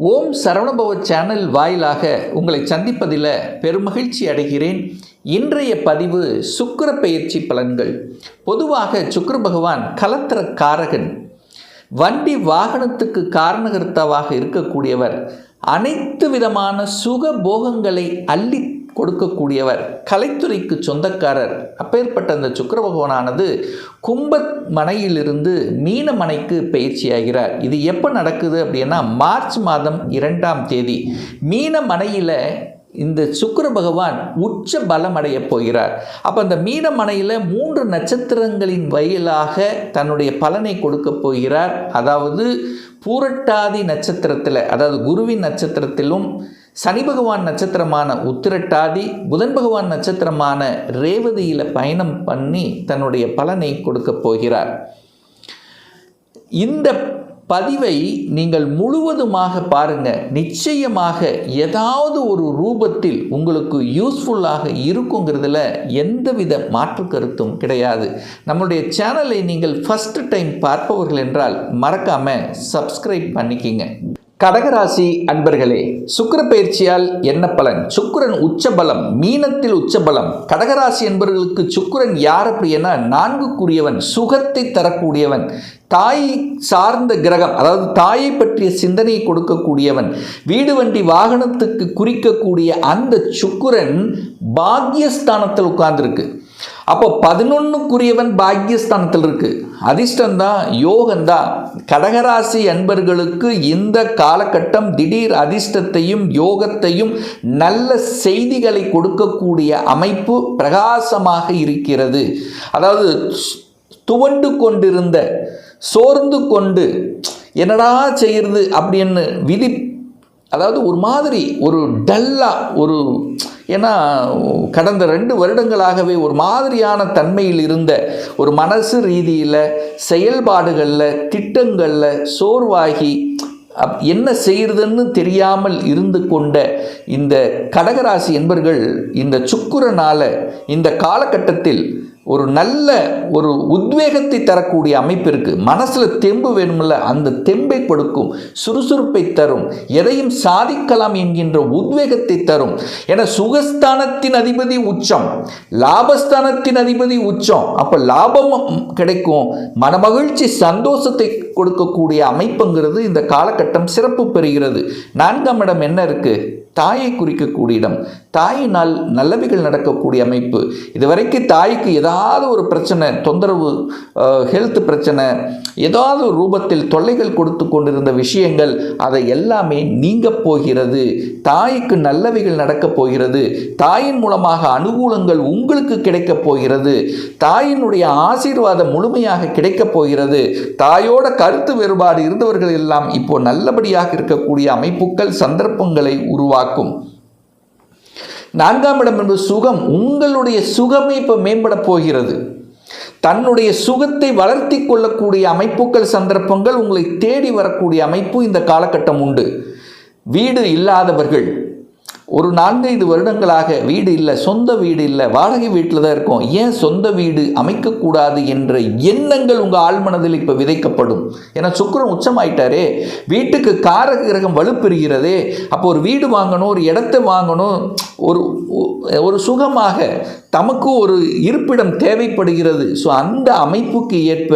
ஓம் Saravanabhava channel வாயிலாக உங்களை சந்திப்பதில் பெருமகிழ்ச்சி அடைகிறேன். இன்றைய பதிவு சுக்கிர பெயர்ச்சி பலன்கள். பொதுவாக சுக்கிர பகவான் கலத்திர காரகன், வண்டி வாகனத்துக்கு காரணகர்த்தாவாக இருக்கக்கூடியவர், அனைத்து விதமான சுக போகங்களை அள்ளி கொடுக்கக்கூடியவர், கலைத்துறைக்கு சொந்தக்காரர். அப்பேற்பட்ட அந்த சுக்கிர பகவானானது கும்ப மனையிலிருந்து மீன மனைக்கு பயிற்சியாகிறார். இது எப்போ நடக்குது அப்படின்னா மார்ச் மாதம் 2ஆம் தேதி மீன மனையில் இந்த சுக்கிர பகவான் உச்ச பலம் அடைய போகிறார். அப்போ அந்த மீன மனையில் 3 நட்சத்திரங்களின் வயலாக தன்னுடைய பலனை கொடுக்க போகிறார். அதாவது பூரட்டாதி நட்சத்திரத்தில், அதாவது குருவின் நட்சத்திரத்திலும், சனி பகவான் நட்சத்திரமான உத்திரட்டாதி, புதன் பகவான் நட்சத்திரமான ரேவதியில் பயணம் பண்ணி தன்னுடைய பலனை கொடுக்க போகிறார். இந்த பதிவை நீங்கள் முழுவதுமாக பாருங்கள். நிச்சயமாக ஏதாவது ஒரு ரூபத்தில் உங்களுக்கு யூஸ்ஃபுல்லாக இருக்குங்கிறதுல எந்தவித மாற்று கருத்தும் கிடையாது. நம்மளுடைய சேனலை நீங்கள் ஃபஸ்ட் டைம் பார்ப்பவர்கள் என்றால் மறக்காமல் சப்ஸ்கிரைப் பண்ணிக்கிங்க. கடகராசி அன்பர்களே, சுக்கிர பயிற்சியால் என்ன பலன்? சுக்கிரன் உச்சபலம், மீனத்தில் உச்சபலம். கடகராசி என்பவர்களுக்கு சுக்கிரன் யார் அப்படின்னா 4க்குரியவன், சுகத்தை தரக்கூடியவன், தாய் சார்ந்த கிரகம், அதாவது தாயை பற்றிய சிந்தனையை கொடுக்கக்கூடியவன், வீடு வண்டி வாகனத்துக்கு குறிக்கக்கூடிய அந்த சுக்கிரன் பாக்யஸ்தானத்தில் உட்கார்ந்துருக்கு. அப்போ 11க்குரியவன் பாக்யஸ்தானத்தில் இருக்கு. அதிர்ஷ்டந்தான், யோகந்தான். கடகராசி அன்பர்களுக்கு இந்த காலகட்டம் திடீர் அதிர்ஷ்டத்தையும் யோகத்தையும் நல்ல செய்திகளை கொடுக்கக்கூடிய அமைப்பு பிரகாசமாக இருக்கிறது. அதாவது துவண்டு கொண்டிருந்த, சோர்ந்து கொண்டு என்னடா செய்கிறது அப்படின்னு அதாவது ஒரு மாதிரி ஒரு டல்லாக ஏன்னா கடந்த 2 வருடங்களாகவே ஒரு மாதிரியான தன்மையில் இருந்த ஒரு மனசு ரீதியில், செயல்பாடுகளில், திட்டங்களில் சோர்வாகி என்ன செய்கிறதுன்னு தெரியாமல் இருந்து கொண்ட இந்த கடகராசி என்பர்கள் இந்த சுக்கிரனால் இந்த காலகட்டத்தில் ஒரு நல்ல ஒரு உத்வேகத்தை தரக்கூடிய அமைப்பு இருக்குது. மனசில் தெம்பு வேணுமில்ல, அந்த தெம்பை கொடுக்கும், சுறுசுறுப்பை தரும், எதையும் சாதிக்கலாம் என்கின்ற உத்வேகத்தை தரும். என சுகஸ்தானத்தின் அதிபதி உச்சம், லாபஸ்தானத்தின் அதிபதி உச்சம். அப்போ லாபம் கிடைக்கும், மனமகிழ்ச்சி சந்தோஷத்தை கொடுக்கக்கூடிய அமைப்புங்கிறது இந்த காலகட்டம் சிறப்பு பெறுகிறது. 4ஆம் இடம் என்ன இருக்குது? தாயை குறிக்கக்கூடிய இடம். தாயினால் நல்லவைகள் நடக்கக்கூடிய அமைப்பு. இதுவரைக்கும் தாய்க்கு ஏதாவது ஒரு பிரச்சனை, தொந்தரவு, ஹெல்த் பிரச்சனை, ஏதாவது ஒரு ரூபத்தில் தொல்லைகள் கொடுத்து கொண்டிருந்த விஷயங்கள் அதை எல்லாமே நீங்க போகிறது. தாய்க்கு நல்லவைகள் நடக்கப் போகிறது. தாயின் மூலமாக அனுகூலங்கள் உங்களுக்கு கிடைக்கப் போகிறது. தாயினுடைய ஆசீர்வாதம் முழுமையாக கிடைக்கப் போகிறது. தாயோட கருத்து வேறுபாடு இருந்தவர்கள் எல்லாம் இப்போ நல்லபடியாக இருக்கக்கூடிய அமைப்புகள், சந்தர்ப்பங்களை உருவாக்கும். 4ஆம் இடம் என்பது சுகம். உங்களுடைய சுகமே இப்போ மேம்பட போகிறது. தன்னுடைய சுகத்தை வளர்த்தி கொள்ளக்கூடிய அமைப்புகள், சந்தர்ப்பங்கள் உங்களை தேடி வரக்கூடிய அமைப்பு இந்த காலகட்டம் உண்டு. வீடு இல்லாதவர்கள், ஒரு 4-5 வருடங்களாக வீடு இல்லை, சொந்த வீடு இல்லை, வாடகை வீட்டில் தான் இருக்கும், ஏன் சொந்த வீடு அமைக்கக்கூடாது என்ற எண்ணங்கள் உங்கள் ஆழ்மனதில் இப்போ விதைக்கப்படும். ஏன்னா சுக்கிரன் உச்சமாயிட்டாரே, வீட்டுக்கு காரக கிரகம் வலுப்பெறுகிறதே. அப்போ ஒரு வீடு வாங்கணும், ஒரு இடத்தை வாங்கணும், ஒரு சுகமாக தமக்கு ஒரு இருப்பிடம் தேவைப்படுகிறது. ஸோ அந்த அமைப்புக்கு ஏற்ப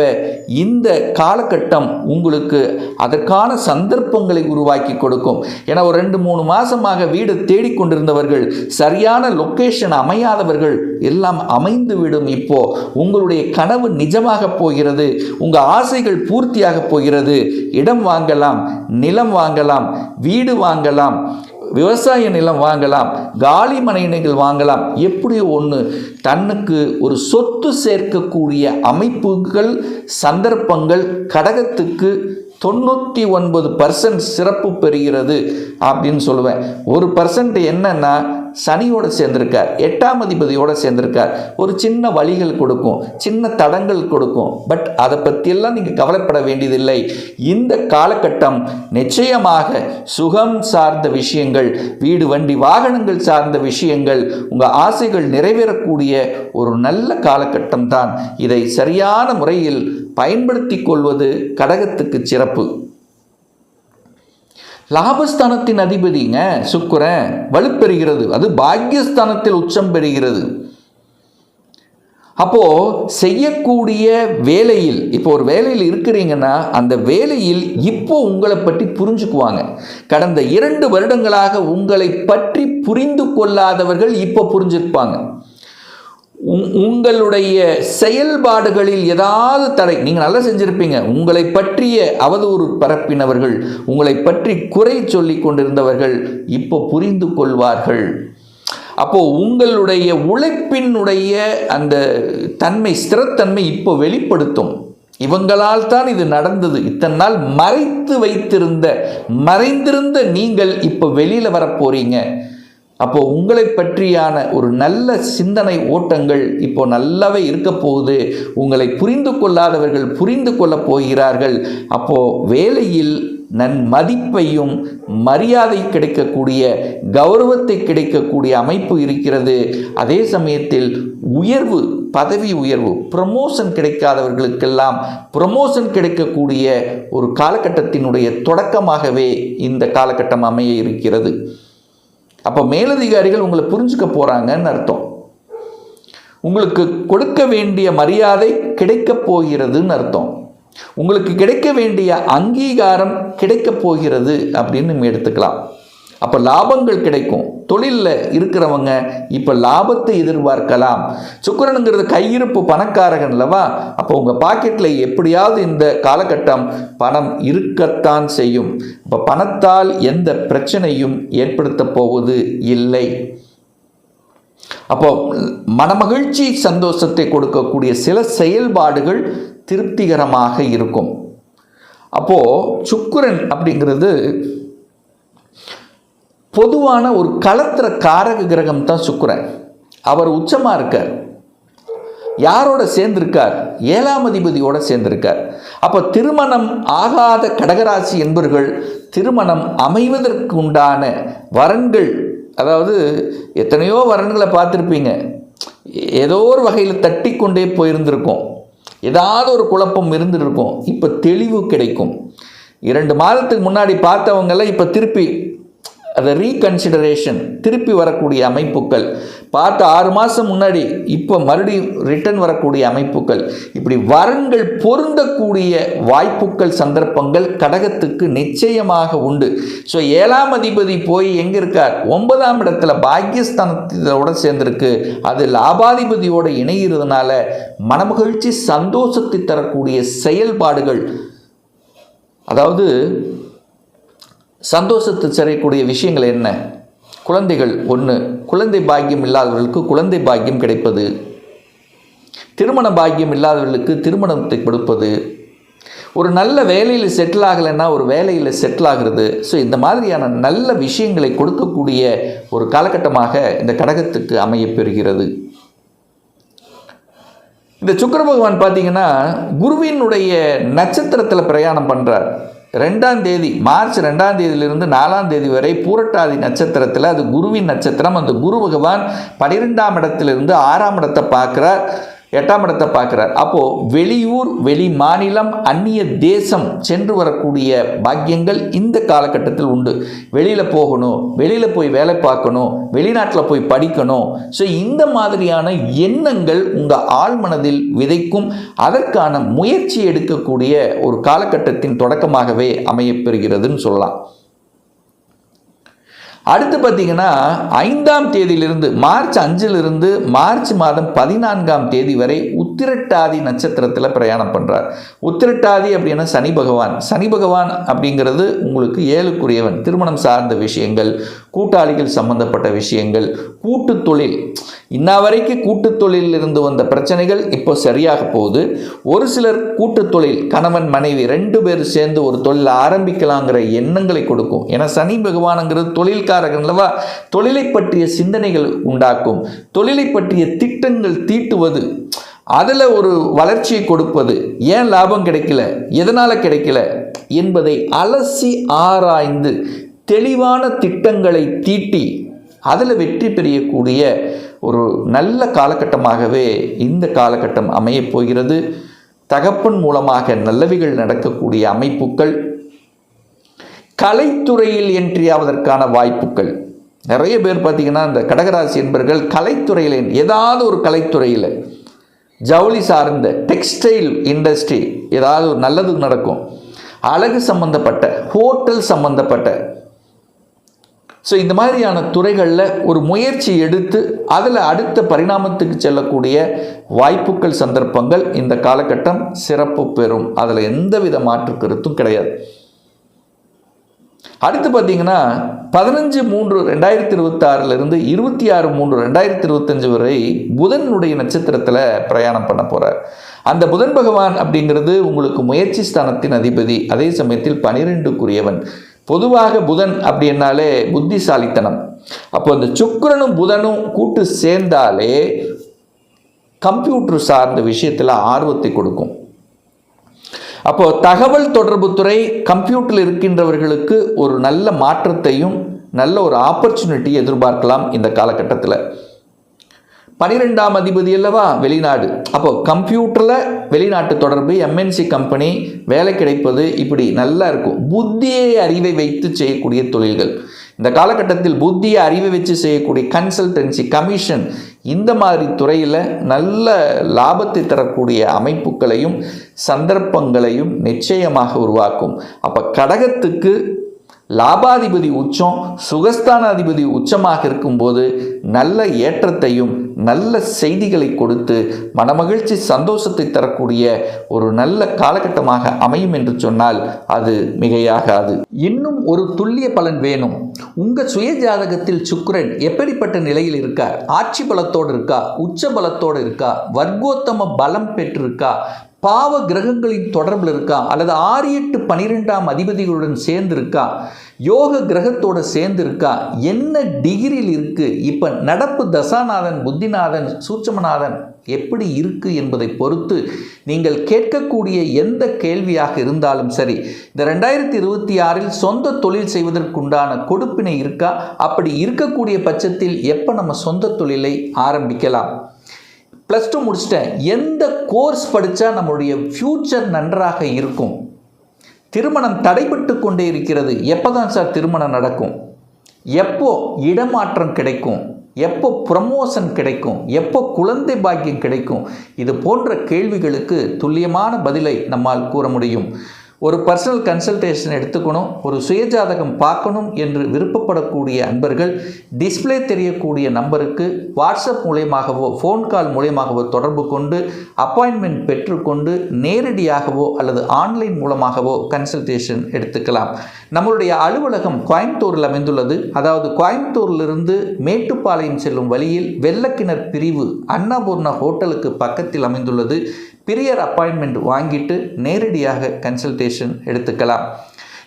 இந்த காலகட்டம் உங்களுக்கு அதற்கான சந்தர்ப்பங்களை உருவாக்கி கொடுக்கும். ஏன்னா ஒரு 2-3 மாதமாக வீடு தேடிக்கொண்டிருந்தவர்கள், சரியான லொக்கேஷன் அமையாதவர்கள் எல்லாம் அமைந்துவிடும். இப்போ உங்களுடைய கனவு நிஜமாக போகிறது. உங்கள் ஆசைகள் பூர்த்தியாக போகிறது. இடம் வாங்கலாம், நிலம் வாங்கலாம், வீடு வாங்கலாம், விவசாய நிலம் வாங்கலாம், காலி மனைகள் வாங்கலாம். எப்படியோ ஒன்று தன்னுக்கு ஒரு சொத்து சேர்க்கக்கூடிய அமைப்புகள், சந்தர்ப்பங்கள் கடகத்துக்கு 99% சிறப்பு பெறுகிறது அப்படின்னு சொல்லுவேன். 1% என்னன்னா சனியோடு சேர்ந்திருக்கார், 8ஆம் அதிபதியோடு சேர்ந்திருக்கார். ஒரு சின்ன வழிகள் கொடுக்கும், சின்ன தடங்கள் கொடுக்கும். பட் அதை பற்றியெல்லாம் நீங்கள் கவலைப்பட வேண்டியதில்லை. இந்த காலகட்டம் நிச்சயமாக சுகம் சார்ந்த விஷயங்கள், வீடு வண்டி வாகனங்கள் சார்ந்த விஷயங்கள், உங்கள் ஆசைகள் நிறைவேறக்கூடிய ஒரு நல்ல காலகட்டம் தான். இதை சரியான முறையில் பயன்படுத்தி கொள்வது கடகத்துக்கு சிறப்பு. லாபஸ்தானத்தின் அதிபதிங்க சுக்கிரன் வலுப்பெறுகிறது, அது பாக்கியஸ்தானத்தில் உச்சம் பெறுகிறது. அப்போ செய்யக்கூடிய வேலையில், இப்போ ஒரு வேலையில் இருக்கிறீங்கன்னா அந்த வேலையில் இப்போ உங்களை பற்றி புரிஞ்சுக்குவாங்க. கடந்த 2 வருடங்களாக உங்களை பற்றி புரிந்து கொள்ளாதவர்கள் இப்போ புரிஞ்சிருப்பாங்க. உங்களுடைய செயல்பாடுகளில் ஏதாவது தடை, நீங்கள் நல்லா செஞ்சிருப்பீங்க, உங்களை பற்றிய அவதூறு பரப்பினவர்கள், உங்களை பற்றி குறை சொல்லி கொண்டிருந்தவர்கள் இப்போ புரிந்து கொள்வார்கள். அப்போ உங்களுடைய உழைப்பினுடைய அந்த தன்மை, ஸ்திரத்தன்மை இப்போ வெளிப்படுத்தும். இவங்களால் தான் இது நடந்தது, இத்தனை நாள் மறைந்திருந்த நீங்கள் இப்போ வெளியில் வரப்போறீங்க. அப்போ உங்களை பற்றியான ஒரு நல்ல சிந்தனை ஓட்டங்கள் இப்போ நல்லாவே இருக்க போகுது. உங்களை புரிந்து கொள்ளாதவர்கள் புரிந்து கொள்ளப் போகிறார்கள். அப்போ வேலையில் நன்மதிப்பையும் மரியாதை கிடைக்கக்கூடிய, கௌரவத்தை கிடைக்கக்கூடிய அமைப்பு இருக்கிறது. அதே சமயத்தில் உயர்வு, பதவி உயர்வு, ப்ரமோஷன் கிடைக்காதவர்களுக்கெல்லாம் ப்ரமோஷன் கிடைக்கக்கூடிய ஒரு காலகட்டத்தினுடைய தொடக்கமாகவே இந்த காலகட்டம் அமைய இருக்கிறது. அப்போ மேலதிகாரிகள் உங்களை புரிஞ்சுக்க போகிறாங்கன்னு அர்த்தம். உங்களுக்கு கொடுக்க வேண்டிய மரியாதை கிடைக்கப் போகிறதுன்னு அர்த்தம். உங்களுக்கு கிடைக்க வேண்டிய அங்கீகாரம் கிடைக்கப் போகிறது அப்படின்னு நம்ம எடுத்துக்கலாம். அப்போ லாபங்கள் கிடைக்கும். தொழிலில் இருக்கிறவங்க இப்போ லாபத்தை எதிர்பார்க்கலாம். சுக்கிரனுங்கிறது கையிருப்பு பணக்காரகன் அல்லவா? அப்போ உங்கள் பாக்கெட்டில் எப்படியாவது இந்த காலகட்டம் பணம் இருக்கத்தான் செய்யும். இப்போ பணத்தால் எந்த பிரச்சனையும் ஏற்படுத்த போவது இல்லை. அப்போ மனமகிழ்ச்சி, சந்தோஷத்தை கொடுக்கக்கூடிய சில செயல்பாடுகள் திருப்திகரமாக இருக்கும். அப்போது சுக்கிரன் அப்படிங்கிறது பொதுவான ஒரு கலத்திர காரக கிரகம் தான் சுக்கிரன். அவர் உச்சமாக இருக்கார். யாரோட சேர்ந்திருக்கார்? 7ஆம் அதிபதியோடு சேர்ந்திருக்கார். அப்போ திருமணம் ஆகாத கடகராசி என்பவர்கள் திருமணம் அமைவதற்கு உண்டான வரன்கள், அதாவது எத்தனையோ வரன்களை பார்த்துருப்பீங்க, ஏதோ ஒரு வகையில் தட்டி கொண்டே போயிருந்திருக்கும், ஏதாவது ஒரு குழப்பம் இருந்துருக்கும். இப்போ தெளிவு கிடைக்கும். 2 மாதத்துக்கு முன்னாடி பார்த்தவங்கெல்லாம் இப்போ திருப்பி அதை ரீகன்சிடரேஷன், திருப்பி வரக்கூடிய அமைப்புகள், பார்த்த 6 மாதம் முன்னாடி இப்போ மறுபடியும் ரிட்டர்ன் வரக்கூடிய அமைப்புகள், இப்படி வரன்கள் பொருந்தக்கூடிய வாய்ப்புகள், சந்தர்ப்பங்கள் கடகத்துக்கு நிச்சயமாக உண்டு. ஸோ 7ஆம் அதிபதி போய் எங்கே இருக்கார்? 9ஆம் இடத்துல பாக்கியஸ்தானத்தோட சேர்ந்திருக்கு. அது லாபாதிபதியோடு இணைகிறதுனால மனமகிழ்ச்சி, சந்தோஷத்தை தரக்கூடிய செயல்பாடுகள், அதாவது சந்தோஷத்தை தரக்கூடிய விஷயங்கள் என்ன? குழந்தைகள், ஒன்று, குழந்தை பாக்கியம் இல்லாதவர்களுக்கு குழந்தை பாக்கியம் கிடைப்பது, திருமண பாக்கியம் இல்லாதவர்களுக்கு திருமணத்தை கொடுப்பது, ஒரு நல்ல வேலையில் செட்டில் ஆகலைன்னா ஒரு வேலையில் செட்டில் ஆகிறது. ஸோ இந்த மாதிரியான நல்ல விஷயங்களை கொடுக்கக்கூடிய ஒரு காலகட்டமாக இந்த கடகத்துக்கு அமையப்பெறுகிறது. இந்த சுக்கிர பகவான் பார்த்தீங்கன்னா குருவினுடைய நட்சத்திரத்தில் பிரயாணம் பண்ணுறார். 2ஆம் தேதி, மார்ச் 2ஆம் தேதியிலிருந்து 4ஆம் தேதி வரை பூரட்டாதி நட்சத்திரத்தில், அது குருவின் நட்சத்திரம். அந்த குரு பகவான் 12ஆம் இடத்திலிருந்து 6ஆம் இடத்தை பார்க்குறார், 8ஆம் இடத்தை பார்க்குறார். அப்போது வெளியூர், வெளி மாநிலம், அந்நிய தேசம் சென்று வரக்கூடிய பாக்கியங்கள் இந்த காலகட்டத்தில் உண்டு. வெளியில் போகணும், வெளியில் போய் வேலை பார்க்கணும், வெளிநாட்டில் போய் படிக்கணும். ஸோ இந்த மாதிரியான எண்ணங்கள் உங்கள் ஆழ்மனதில் விதைக்கும். அதற்கான முயற்சி எடுக்கக்கூடிய ஒரு காலகட்டத்தின் தொடக்கமாகவே அமையப்பெறுகிறதுன்னு சொல்லலாம். அடுத்து பார்த்தீங்கன்னா 5ஆம் தேதியிலிருந்து, மார்ச் 5லிருந்து மார்ச் மாதம் 14ஆம் தேதி வரை உத்திரட்டாதி நட்சத்திரத்தில் பிரயாணம் பண்ணுறார். உத்திரட்டாதி அப்படின்னா சனி பகவான். சனி பகவான் அப்படிங்கிறது உங்களுக்கு 7க்குரியவன். திருமணம் சார்ந்த விஷயங்கள், கூட்டாளிகள் சம்பந்தப்பட்ட விஷயங்கள், கூட்டு தொழில், இன்ன வரைக்கும் கூட்டு தொழிலில் இருந்து வந்த பிரச்சனைகள் இப்போ சரியாக போகுது. ஒரு சிலர் கூட்டு தொழில், கணவன் மனைவி 2 பேர் சேர்ந்து ஒரு தொழில் ஆரம்பிக்கலாங்கிற எண்ணங்களை கொடுக்கும். ஏன்னா சனி பகவானுங்கிறது தொழில்காரகன் அல்லவா? தொழிலை பற்றிய சிந்தனைகள் உண்டாக்கும், தொழிலை பற்றிய திட்டங்கள் தீட்டுவது, அதில் ஒரு வளர்ச்சியை கொடுப்பது, ஏன் லாபம் கிடைக்கல, எதனால் கிடைக்கல என்பதை அலசி ஆராய்ந்து தெளிவான திட்டங்களை தீட்டி அதில் வெற்றி பெறக்கூடிய ஒரு நல்ல காலகட்டமாகவே இந்த காலகட்டம் அமையப் போகிறது. தகப்பன் மூலமாக நல்லவைகள் நடக்கக்கூடிய அமைப்புகள், கலைத்துறையில் என்ட்ரி ஆவதற்கான வாய்ப்புகள் நிறைய பேர் பார்த்தீங்கன்னா இந்த கடகராசி என்பர்கள் கலைத்துறையில் ஏதாவது ஒரு கலைத்துறையில் ஜவுளி சார்ந்த டெக்ஸ்டைல் இண்டஸ்ட்ரி ஏதாவது ஒரு நல்லது நடக்கும். அழகு சம்பந்தப்பட்ட ஹோட்டல் சம்பந்தப்பட்ட இந்த மாதிரியான துறைகளில் ஒரு முயற்சி எடுத்து அதில் அடுத்த பரிணாமத்துக்கு செல்லக்கூடிய வாய்ப்புகள் சந்தர்ப்பங்கள் இந்த காலகட்டம் சிறப்பு பெறும். அதில் எந்தவித மாற்று கருத்தும் கிடையாது. அடுத்து பார்த்தீங்கன்னா 15/3/2026 26/3/2025 வரை புதனுடைய நட்சத்திரத்தில் பிரயாணம் பண்ண போகிறார். அந்த புதன் பகவான் அப்படிங்கிறது உங்களுக்கு முயற்சி ஸ்தானத்தின் அதிபதி, அதே சமயத்தில் 12க்குரியவன். பொதுவாக புதன் அப்படின்னாலே புத்திசாலித்தனம். அப்போ இந்த சுக்கிரனும் புதனும் கூட்டு சேர்ந்தாலே கம்ப்யூட்டர் சார்ந்த விஷயத்தில் ஆர்வத்தை கொடுக்கும். அப்போது தகவல் தொடர்பு துறை கம்ப்யூட்டரில் இருக்கின்றவர்களுக்கு ஒரு நல்ல மாற்றத்தையும் நல்ல ஒரு ஆப்பர்ச்சுனிட்டி எதிர்பார்க்கலாம் இந்த காலகட்டத்தில். 12ஆம் அதிபதி அல்லவா வெளிநாடு. அப்போ கம்ப்யூட்டரில் வெளிநாட்டு தொடர்பு, எம்என்சி கம்பெனி, வேலை கிடைப்பது, இப்படி நல்லா இருக்கும். புத்தியை அறிவை வைத்து செய்யக்கூடிய தொழில்கள் இந்த காலகட்டத்தில் புத்தியை அறிவை வச்சு செய்யக்கூடிய கன்சல்டன்சி, கமிஷன், இந்த மாதிரி துறையில் நல்ல லாபத்தை தரக்கூடிய அமைப்புகளையும் சந்தர்ப்பங்களையும் நிச்சயமாக உருவாக்கும். அப்போ கடகத்துக்கு லாபாதிபதி உச்சம், சுகஸ்தானாதிபதி உச்சமாக இருக்கும்போது நல்ல ஏற்றத்தையும் நல்ல செய்திகளை கொடுத்து மனமகிழ்ச்சி சந்தோஷத்தை தரக்கூடிய ஒரு நல்ல காலகட்டமாக அமையும் என்று சொன்னால் அது மிகையாகாது. இன்னும் ஒரு துல்லிய பலன் வேணும். உங்கள் சுய ஜாதகத்தில் சுக்கிரன் எப்படிப்பட்ட நிலையில் இருக்கார்? ஆட்சி பலத்தோடு இருக்கா? உச்ச பலத்தோடு இருக்கா? வர்க்கோத்தம பலம் பெற்றிருக்கா? பாவ கிரகங்களின் தொடர்பில் இருக்கா? அல்லது 6, 8, 12ஆம் அதிபதிகளுடன் சேர்ந்து இருக்கா? யோக கிரகத்தோடு சேர்ந்து இருக்கா? என்ன டிகிரியில் இருக்கு? இப்போ நடப்பு தசாநாதன், புத்திநாதன், சூட்சமநாதன் எப்படி இருக்கு என்பதை பொறுத்து நீங்கள் கேட்கக்கூடிய எந்த கேள்வியாக இருந்தாலும் சரி, இந்த 2026 சொந்த தொழில் செய்வதற்குண்டான கொடுப்பினை இருக்கா? அப்படி இருக்கக்கூடிய பட்சத்தில் எப்போ நம்ம சொந்த தொழிலை ஆரம்பிக்கலாம்? +2 முடிச்சிட்டேன், எந்த கோர்ஸ் படித்தா நம்மளுடைய ஃப்யூச்சர் நன்றாக இருக்கும்? திருமணம் தடைபட்டு கொண்டே இருக்கிறது, எப்போ தான் சார் திருமணம் நடக்கும்? எப்போ இடமாற்றம் கிடைக்கும்? எப்போ ப்ரமோஷன் கிடைக்கும்? எப்போ குழந்தை பாக்கியம் கிடைக்கும்? இது போன்ற கேள்விகளுக்கு துல்லியமான பதிலை நம்மால் கூற முடியும். ஒரு பர்சனல் கன்சல்டேஷன் எடுத்துக்கணும், ஒரு சுயஜாதகம் பார்க்கணும் என்று விருப்பப்படக்கூடிய அன்பர்கள் டிஸ்பிளே தெரியக்கூடிய நம்பருக்கு வாட்ஸ்அப் மூலமாகவோ ஃபோன் கால் மூலமாகவோ தொடர்பு கொண்டு அப்பாயின்மெண்ட் பெற்றுக்கொண்டு நேரடியாகவோ அல்லது ஆன்லைன் மூலமாகவோ கன்சல்டேஷன் எடுத்துக்கலாம். நம்மளுடைய அலுவலகம் கோயம்புத்தூரில் அமைந்துள்ளது. அதாவது கோயம்புத்தூரிலிருந்து மேட்டுப்பாளையம் செல்லும் வழியில் வெள்ளக்கிணர் பிரிவு அன்னபூர்ணா ஹோட்டலுக்கு பக்கத்தில் அமைந்துள்ளது. பிரியர் அப்பாயின்மெண்ட் வாங்கிட்டு நேரடியாக கன்சல்டேஷன் எடுத்துக்கலாம்.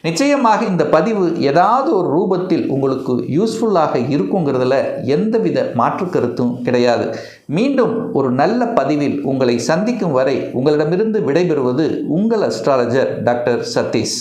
நிச்சயமாக இந்த பதிவு ஏதாவது ஒரு ரூபத்தில் உங்களுக்கு யூஸ்ஃபுல்லாக இருக்குங்கிறதுல எந்தவித மாற்று கருத்தும் கிடையாது. மீண்டும் ஒரு நல்ல பதிவில் உங்களை சந்திக்கும் வரை உங்களிடமிருந்து விடைபெறுவது உங்கள் அஸ்ட்ராலஜர் டாக்டர் சதீஷ்.